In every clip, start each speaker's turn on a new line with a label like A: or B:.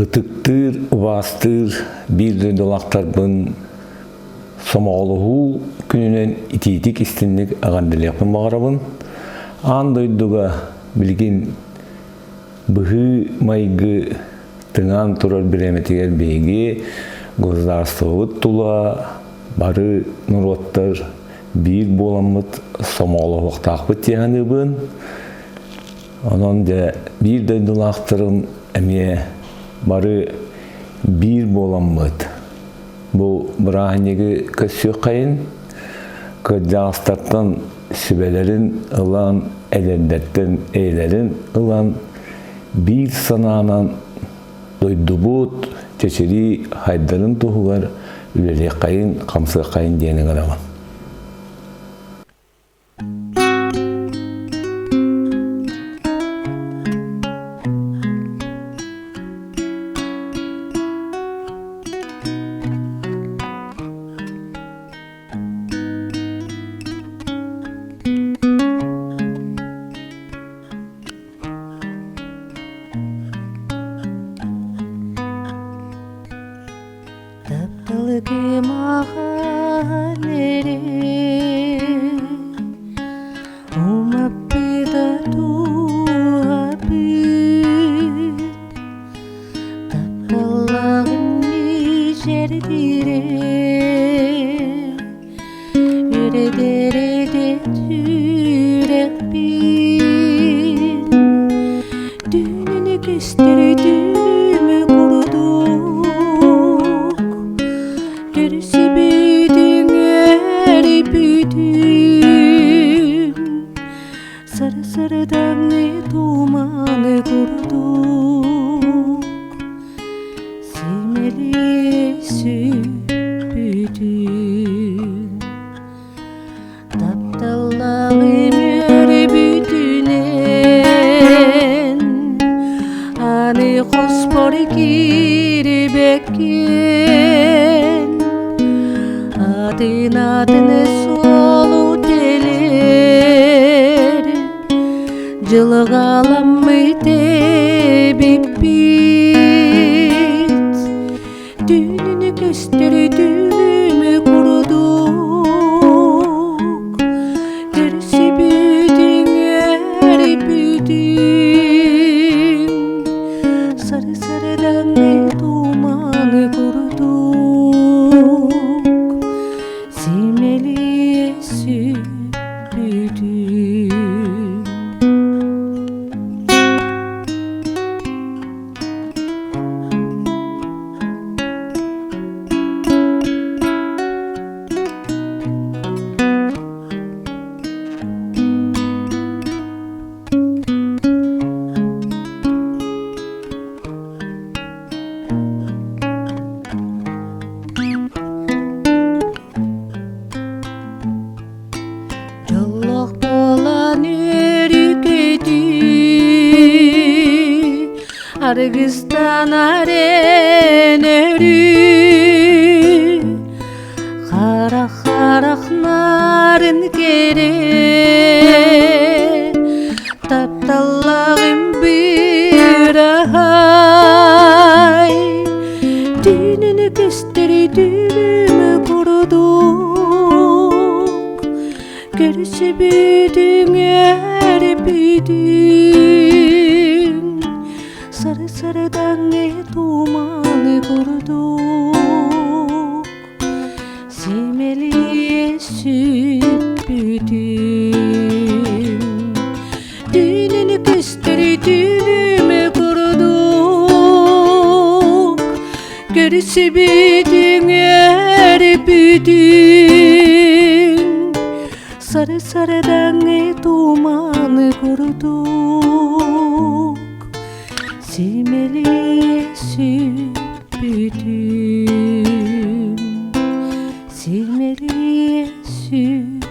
A: Hıtıktır, ıvastır, bir de dolaqtarbın somoğluğu gününen ititik istinlik ağandılıqın bağırabın. Andayduga bilgin bıhı maygı tınan turar biremetiger beygi gozdarstığıt tula barı nurottar bir bolamıt somoğluğuk taqbıt yanıbın. Onun da bir de dolaqtırın emiye barı bir bolamıt. Bu bırahanegi kösüyor kayın. Kıdağıstartan sübelerin ılan elendetten eylerin ılan bir sananan doydubut çeçeri haydarın tuğular üleri kayın, kamsı kayın diyenin adamın.
B: Taptalıki mahalleri umapida tuhabi taptalağın nicerdir Yüredirede türekbin Dününü gösterdiğimi kurdum Gerisi büyüdüm, yeri büyüdüm Sarı sarı damlı dumanı kurduk Silmeli süpüdüm Taptalağım yeri büyüdünen Hani kospor girbekken Adını solu deler Cılgalanmaydı bibit Dününü gösterdiğimi kurduk Gerisi büyüdüm, yeri büyüdüm Sarı sarı damlı dumanı kurduk Silmeli süpürdüm Jolloq bolan ürgedi Argıstan aren örü Qarak narın kere Taptalağım bir ay Dününü gösterdiğimi kurduk Gerisi büyüdüm, yeri büyüdüm Sarı sarı damlı dumanı kurduk Silmeli süpürdüm Dününü gösterdiğimi kurduk Gerisi büyüdüm, yeri büyüdüm Sarı sarı damlı dumanı kurduk Silmeli süpürdüm Silmeli süpürdüm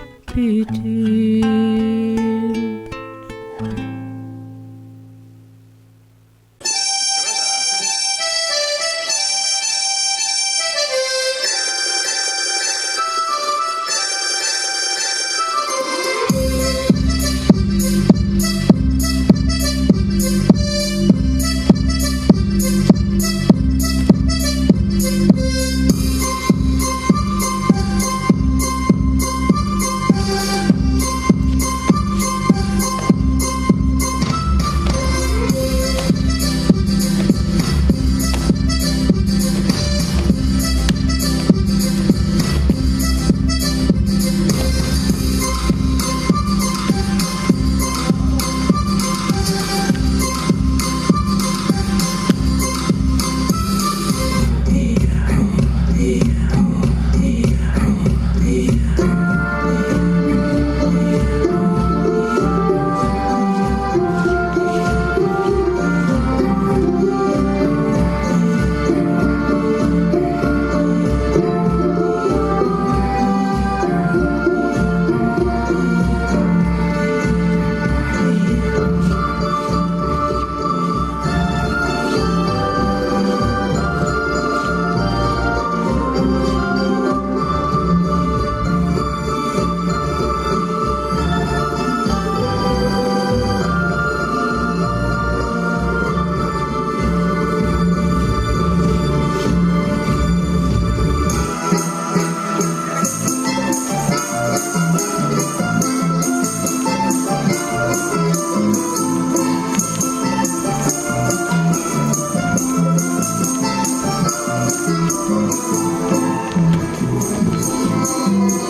C: You're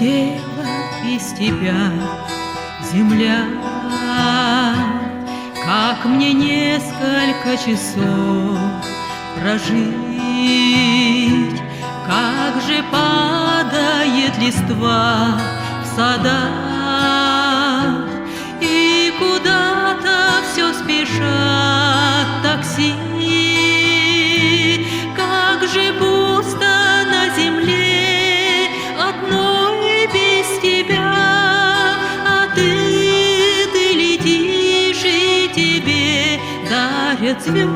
C: Опустела без тебя земля. Как мне несколько часов прожить? Как же падает листва в садах, и куда-то все спешат такси. Как же пусто на земле одной без тебя, а ты летишь, и тебе дарят звезды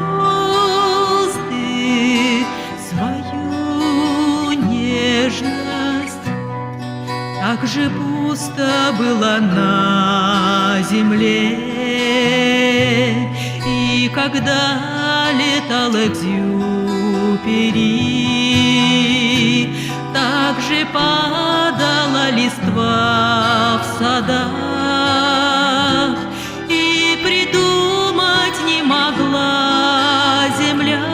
C: свою нежность. Так же пусто было на земле, и когда летал Экзюпери, так же падала листва в садах, и придумать не могла земля,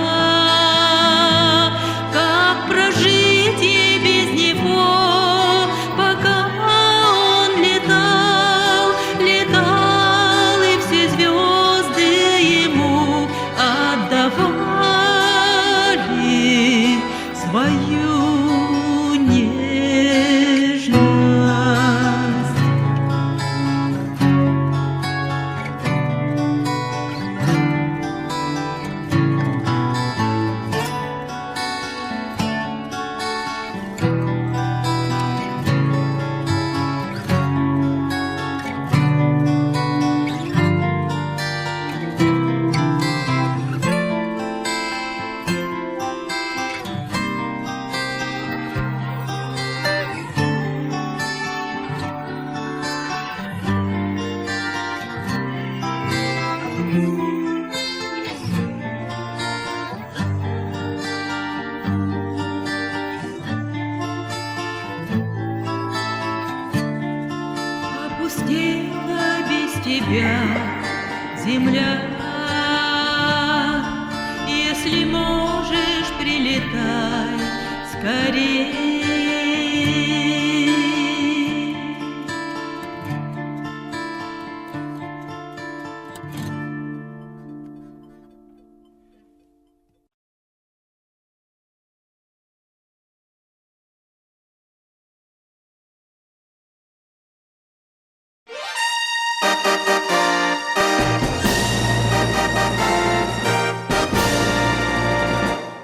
C: как прожить и без него, пока он летал, летал, и все звезды ему отдавали свою нежность. Опустела без тебя земля. Если можешь, прилетай скорее.